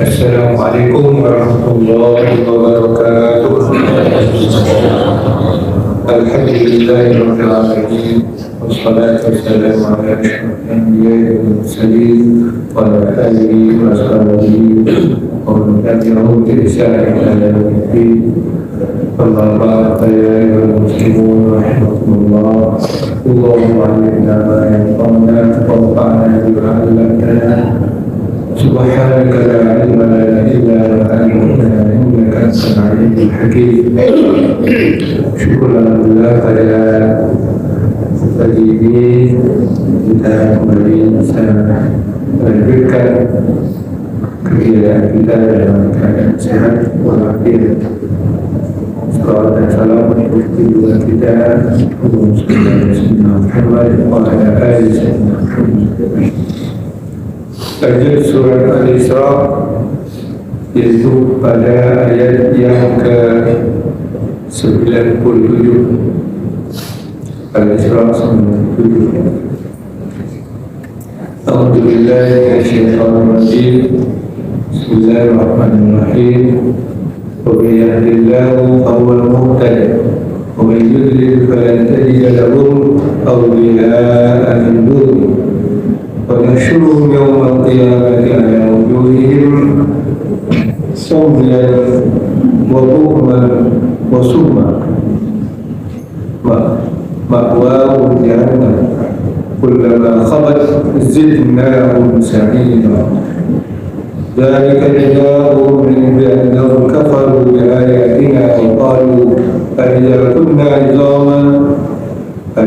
Assalamualaikum warahmatullahi wabarakatuh. Alhamdulillahirabbil alamin. Wassalatu wassalamu ala asyrafil anbiya'i wal mursalin wa ala alihi wa sahbihi wa man tabi'ahum bi ihsanin ila yaumil din. Amma ba'd, ya ayyuhal muslimun rahimakumullah. Allahumma 'allimna ma yanfa'una wanfa'na bima 'allamtana. Subhanaka la ilma lana illa ma 'allamtana innaka antal 'alimul hakim. Syukurlah pada pagi ini kita kembali bisa melanjutkan kegiatan kita dalam keadaan sehat walafiat. Salawat dan salam untuk kedua kita, Muhammad wa ala alihi Muhammad. Lanjut surat Al-Isra, yaitu pada ayat yang ke-97. Al-Isra 97. A'udzubillahi minasyaitonir rajim. Bismillahirrahmanirrahim. Wa may yahdihillahu fahuwal muhtadi wa may yudlil falan tajida lahum awliya'a min dunihi wa nahsyuruhum yawmal qiyamati 'ala wujuhihim sumyan wa bukman wa summa ma'wahum jahannam kullama khabat zidnahum sa'ira. Dzalika jazaa'uhum bi'annahum kafaru bi'ayatina wa qalu a-idza kunna 'idhaman wa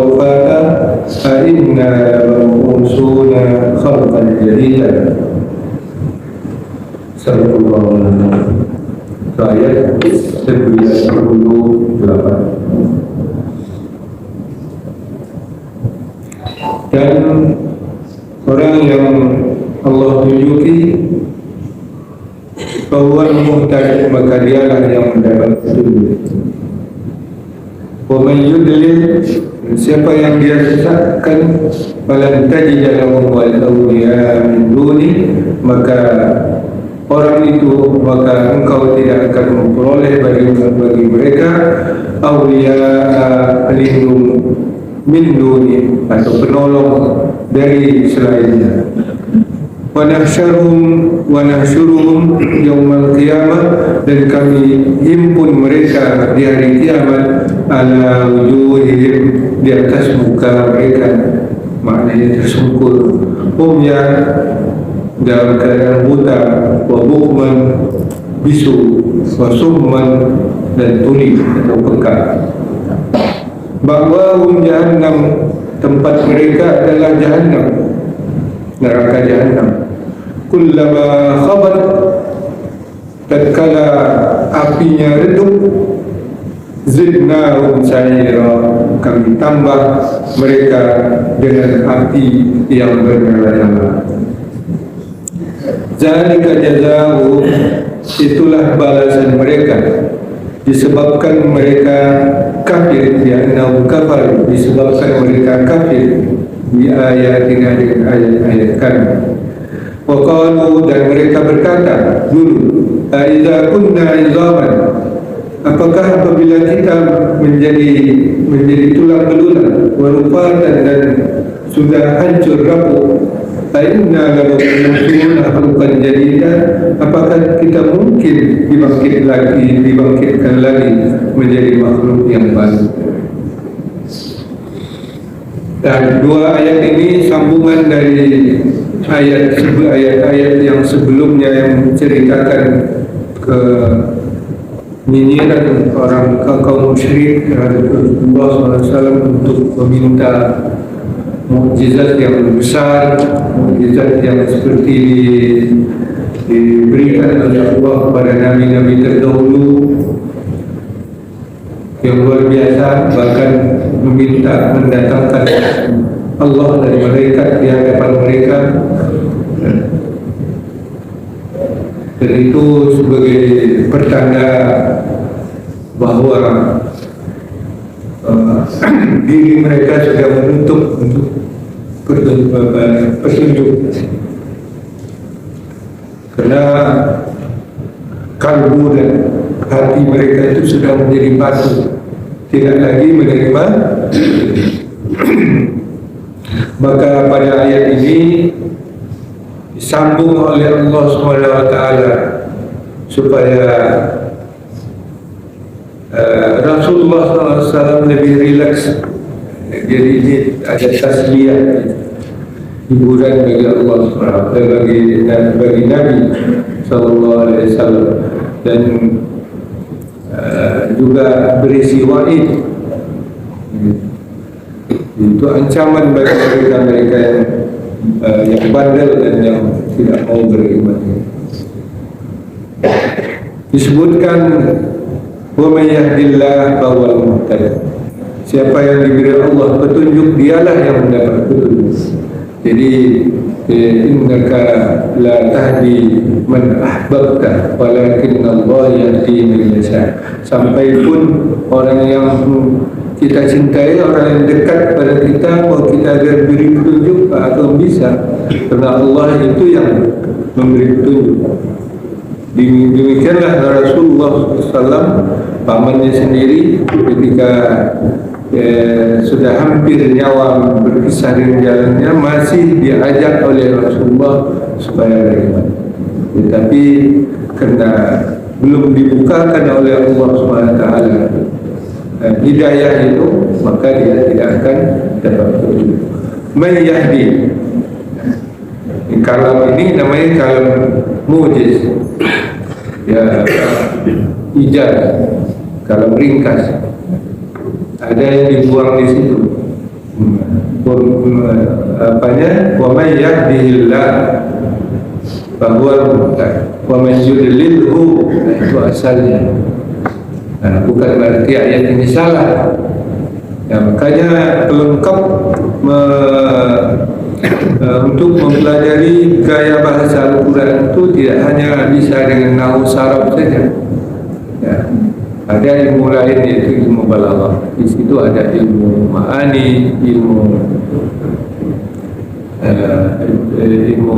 rufatan a-inna lamab'utsuna khalqan jadidan. Sallallahu alaihi wasallam. Ayat 98. Dan orang yang Allah tunjuki bahwa muhtadi, maka dialah yang mendapat petunjuk. Wa man yudlil, siapa yang dia sesatkan, falan tajida lahum awliya min duni, maka orang itu, maka engkau tidak akan memperoleh bagi mereka awliya pelindung min duni, atau penolong dari selainnya. Wa nahsyuruhum yaumal qiyamah, dan kami himpun mereka di hari kiamat ala wujuhihim, di atas muka mereka, maknanya tersungkur, umyan, dalam keadaan buta, wa bukman, bisu, wa summan, dan tuli atau pekak. Ma'wahum jahannam, tempat mereka adalah jahannam, neraka jahannam. Kullama khabat, tatkala apinya redup, zidnahum sa'ira, kami tambah mereka dengan api yang bernyala-nyala. Zalika jazaa'uhum, itulah balasan mereka, disebabkan mereka kafir, bi'annahum kafaru, disebabkan mereka kafir bi ayatina, dengan ayat-ayat kami. Wa qalu, dan mereka berkata dulu, a-idza kunna 'idhaman, apakah apabila kita menjadi tulang belulang, wa rufatan, dan sudah hancur rapuh, a-inna lamab'utsuna khalqan jadida, apakah kita mungkin dibangkitkan lagi menjadi makhluk yang baru. Dan dua ayat ini sambungan dari ayat-ayat yang sebelumnya yang menceritakan ke nyinyiran orang kaum musyrik terhadap Rasulullah SAW untuk meminta mukjizat yang besar, mukjizat yang seperti diberikan oleh Allah kepada nabi-nabi terdahulu yang luar biasa, bahkan meminta mendatangkan Allah dari malaikat di hadapan mereka. Dan itu sebagai pertanda bahwa diri mereka sudah menutup untuk petunjuk. Karena kalbu dan hati mereka itu sudah menjadi batu, tidak lagi menerima. Maka pada ayat ini disambung oleh Allah SWT supaya Rasulullah SAW lebih rileks. Jadi ini ada tasliyah, hiburan bagi Allah SWT, bagi Nabi SAW, dan juga berisi wa'id. Itu ancaman bagi mereka yang bandel dan yang tidak mau beriman. Disebutkan wa may yahdillah fahuwal muhtadi. Siapa yang diberi Allah petunjuk, dialah yang mendapat petunjuk. Jadi innaka la tahdi man ahbabta walakin Allah yahdi man yasha. Sampai pun orang yang kita cintai, orang yang dekat pada kita, mau kita agar beri petunjuk atau bisa, karena Allah itu yang memberi petunjuk. Demikianlah Rasulullah SAW, pamannya sendiri ketika sudah hampir nyawa berpisah dengan jalannya, masih diajak oleh Rasulullah supaya beriman. Tetapi karena belum dibukakan oleh Allah SWT hidayah itu, maka dia tidak akan dapat petunjuk. Man yahdi, kalam ini namanya kalam mujiz, ya, ijaz, kalam ringkas. Ada yang dibuang di situ. Apanya? Wa man yahdihillah fahuwal muhtadi wa man yudlilhu, itu asalnya. Bukan berarti ayat ini salah. Ya, makanya pelengkap untuk mempelajari gaya bahasa Al-Quran itu tidak hanya bisa dengan nahwu saraf saja. Ya, ada ilmu lain, yaitu ilmu balaghah. Di situ ada ilmu ma'ani, ilmu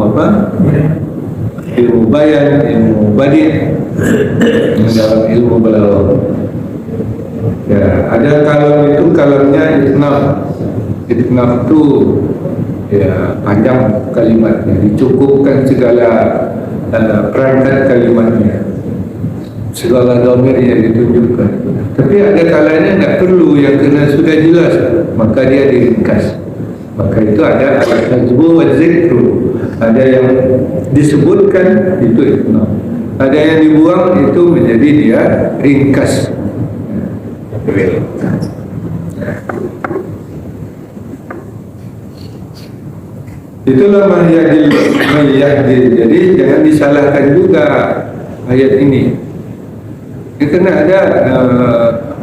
apa? Ilmu bayan, ilmu badi' dalam ilmu balaghah. Ya, ada kalam itu, kalamnya itnab. Itnab itu ya panjang kalimatnya, dicukupkan segala perangkat kalimatnya, segala dhamir yang ditunjukkan. Tapi ada kalanya tidak perlu, yang kena sudah jelas, maka dia diringkas. Maka itu ada al-hajbu wa zikru. Ada yang disebutkan, itu itnab. Ada yang dibuang, itu menjadi dia ringkas. Itulah mayyadil. Jadi jangan disalahkan juga ayat ini. Karena ada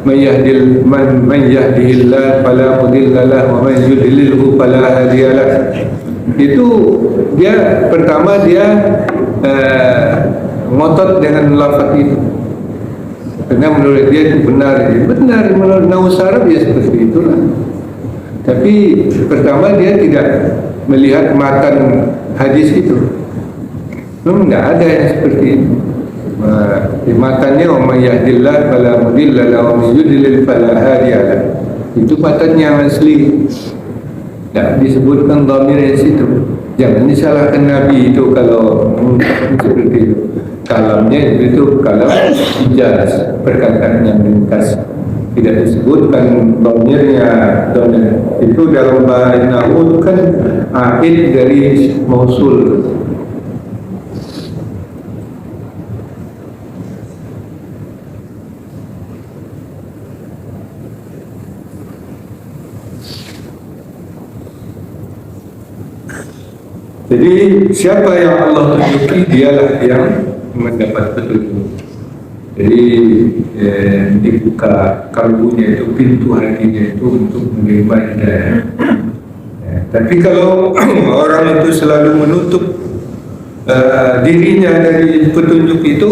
mayyadil, man yahdihillah fala mudhillalah wa man yudlilhu fala hadiyalah. Itu dia pertama dia ngotot dengan lafaz itu. Karena menurut dia itu benar. Menurut nahwu saraf ya seperti itulah. Tapi pertama dia tidak melihat matan hadis itu. Tidak ada yang seperti itu. Di matannya wa may yahdillah fala mudilla lahu wa may yudlil fala hadiyalah. Itu matan yang asli. Tidak disebutkan dhamir di situ. Jangan disalahkan Nabi itu kalau seperti itu. Kalamnya itu kalam ijaz, perkataan yang ringkas, tidak disebutkan dhamirnya. Itu dalam bahasa nahwu kan aid dari mausul. Jadi siapa yang Allah tunjuki, dialah yang mendapat petunjuk. Jadi dibuka kalbunya itu, pintu hatinya itu untuk menerima hidayah. Tapi kalau orang itu selalu menutup dirinya dari petunjuk itu,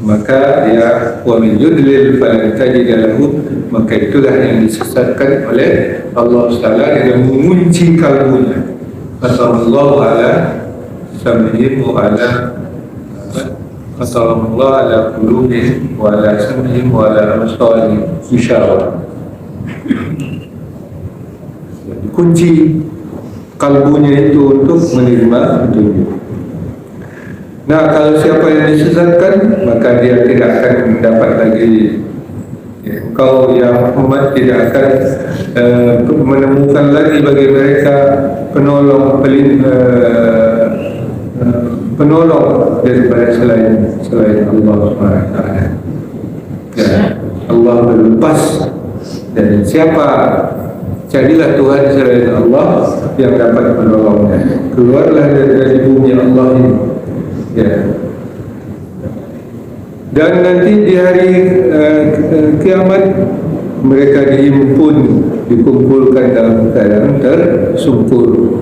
maka dia wa min yudlil falan tajid lahu, maka itulah yang disesatkan oleh Allah Taala dengan mengunci kalbunya. Khatamullahu ala sam'ihim wa ala Khatamullahu ala qulubihim wa ala sam'ihim wa ala absarihim gishawa. Kunci kalbunya itu untuk menerima petunjuk. Nah, kalau siapa yang disesatkan, maka dia tidak akan mendapat lagi. Engkau ya Muhammad tidak akan menemukan lagi bagi mereka penolong penolong daripada selain Allah SWT. Ya, Allah berlepas dari siapa. Jadilah Tuhan selain Allah yang dapat menolongnya. Keluarlah dari bumi Allah ini. Ya. Dan nanti di hari kiamat mereka dikumpulkan dalam keadaan tersungkur.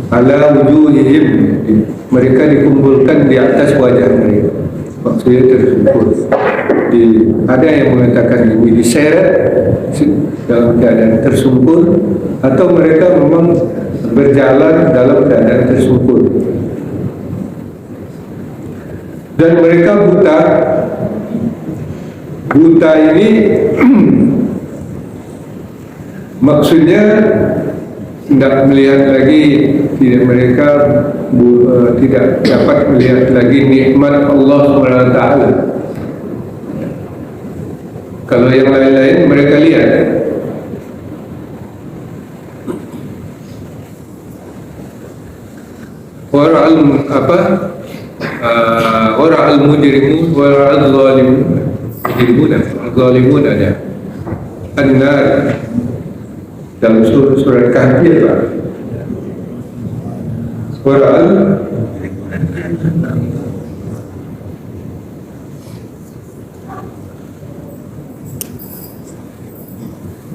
Ala wujuhihim, mereka dikumpulkan di atas wajah mereka. Maksudnya tersungkur. Ada yang mengatakan ini diseret dalam keadaan tersungkur, atau mereka memang berjalan dalam keadaan tersungkur. Dan mereka buta ini maksudnya tidak melihat lagi, mereka tidak dapat melihat lagi nikmat Allah SWT. Kalau yang lain-lain mereka lihat. Wara'al wara'al mujrimun wara'al zalimun ada an-nar dalam surat Kahfi, Pak. Wara'al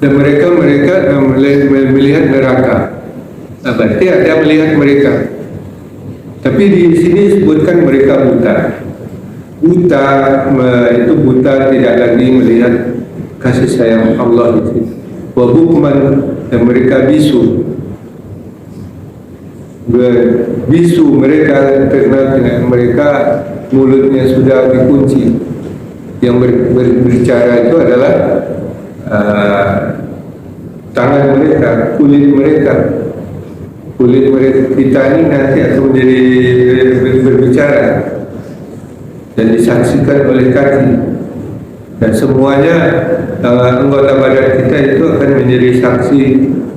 dan mereka melihat neraka. Berarti ada melihat mereka. Tapi di sini sebutkan mereka buta. Buta itu buta tidak lagi melihat kasih sayang Allah itu. Wa bukman, dan mereka bisu. Bisu mereka karena mereka mulutnya sudah dikunci. Yang berbicara itu adalah tangan mereka, kulit mereka. Kulit mereka kita ini nanti akan menjadi berbicara dan disaksikan oleh kaki, dan semuanya anggota badan kita itu akan menjadi saksi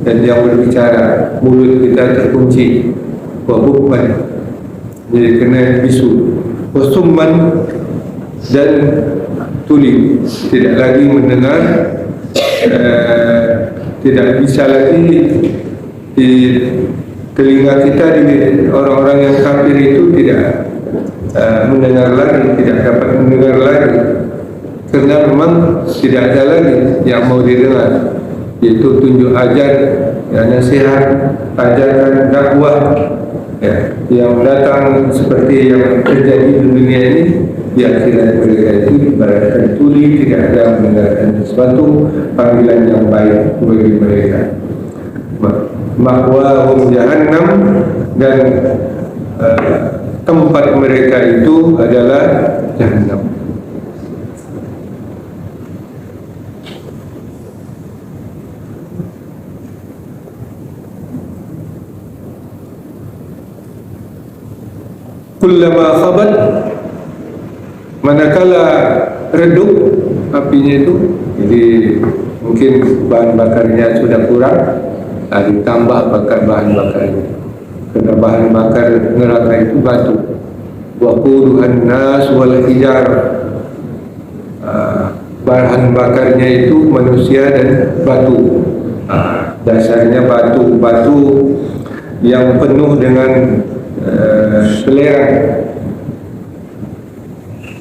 dan yang berbicara. Mulut kita terkunci, wabukman, jadi kena bisu, wasumman, dan tuli, tidak lagi mendengar, tidak bisa lagi di telinga kita. Di orang-orang yang kafir itu tidak mendengar lagi, tidak dapat mendengar lagi, karena memang tidak ada lagi yang mau didengar, yaitu tunjuk ajar, ya, nasihat, ajaran, dakwah, ya, yang datang seperti yang terjadi di dunia ini. Di akhirat mereka itu ibaratkan tuli, tidak ada mendengarkan sesuatu panggilan yang baik bagi mereka. Ma'wahum jahannam, dan tempat mereka itu adalah jahannam. Kullama khabat, manakala redup apinya itu, jadi mungkin bahan bakarnya sudah kurang, ditambah bahan bakarnya. Karena bahan bakar neraka itu batu. Waquduhan nas wal hijarah. Bahan bakarnya itu manusia dan batu. Dasarnya batu yang penuh dengan belerang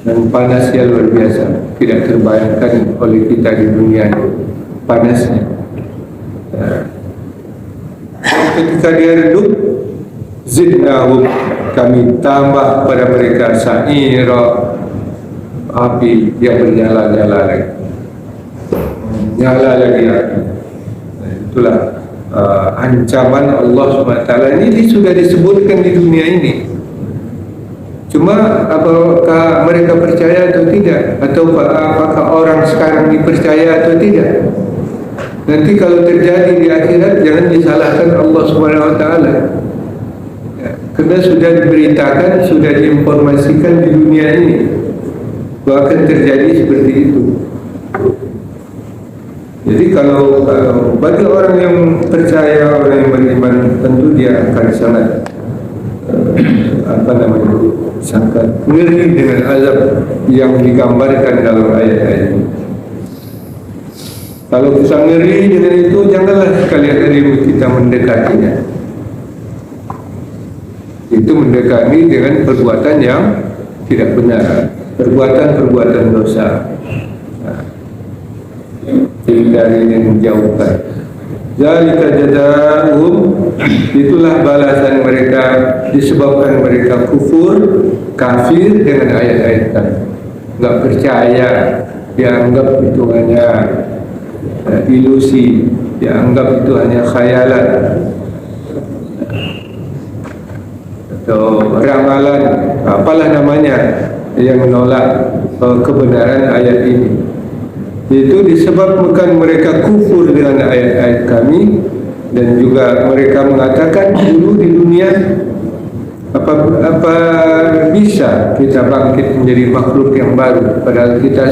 dan panasnya luar biasa, tidak terbayangkan oleh kita di dunia ini panasnya. Ketika dia redup, zidnahum, kami tambah pada mereka sa'ira, api yang bernyala-nyala lagi, nyala lagi api. Itulah ancaman Allah SWT ini sudah disebutkan di dunia ini. Cuma apakah mereka percaya atau tidak, atau apakah orang sekarang dipercaya atau tidak? Nanti kalau terjadi di akhirat, jangan disalahkan Allah SWT. Karena sudah diberitakan, sudah diinformasikan di dunia ini bahwa akan terjadi seperti itu. Jadi kalau bagi orang yang percaya, orang yang beriman, tentu dia akan sangat sangat ngeri dengan azab yang digambarkan dalam ayat-ayat ini. Kalau kita ngeri dengan itu, janganlah sekali-kali kita mendekatinya. Itu mendekati dengan perbuatan yang tidak benar, perbuatan-perbuatan dosa. Hindari dan menjauhkan. Zalika jazaa'uhum, itulah balasan mereka disebabkan mereka kufur, kafir dengan ayat-ayat kami. Enggak percaya, dianggap itu hanya ilusi, dianggap itu hanya khayalan atau ramalan, apalah namanya, yang menolak kebenaran ayat ini. Itu disebabkan mereka kufur dengan ayat-ayat kami, dan juga mereka mengatakan dulu di dunia, apa bisa kita bangkit menjadi makhluk yang baru, padahal kita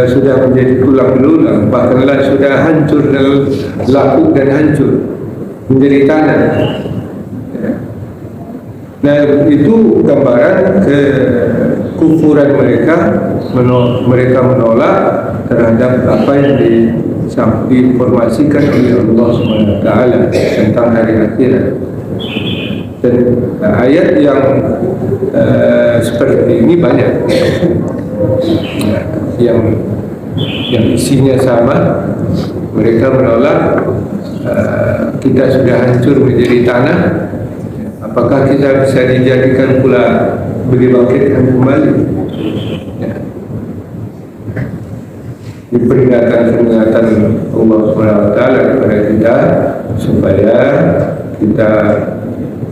sudah menjadi tulang belulang, bahkanlah sudah hancur dan lapuk dan hancur menjadi tanah. Nah, itu gambaran kekufuran mereka. Mereka menolak terhadap apa yang diinformasikan oleh Allah SWT tentang hari akhirat. Dan ayat yang seperti ini banyak, yang isinya sama. Mereka menolak kita sudah hancur menjadi tanah, apakah kita bisa dijadikan pula dibangkitkan kembali? Diperingatkan Allah SWT kepada kita supaya kita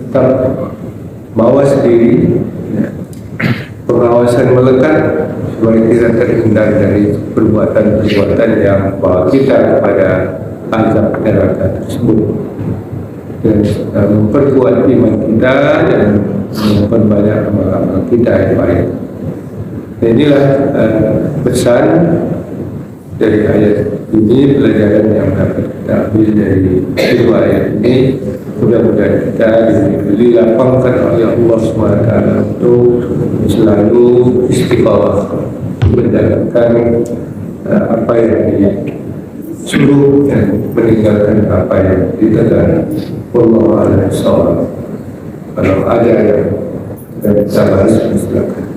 tetap mawas diri, pengawasan melekat, supaya kita terhindar dari perbuatan-perbuatan yang membawa kita kepada azab neraka tersebut, dan memperkuat iman kita dan memperbanyak amal-amal kita yang baik. Inilah pesan dari ayat ini, pelajaran yang dapat kita ambil dari kedua ayat ini. Mudah-mudahan kita dilapangkan oleh Allah SWT untuk selalu istiqamah menjalankan apa yang disuruh dan meninggalkan apa yang dilarang. Wallahu a'lam bishawab. Kalau ada yang kita bahas, silakan.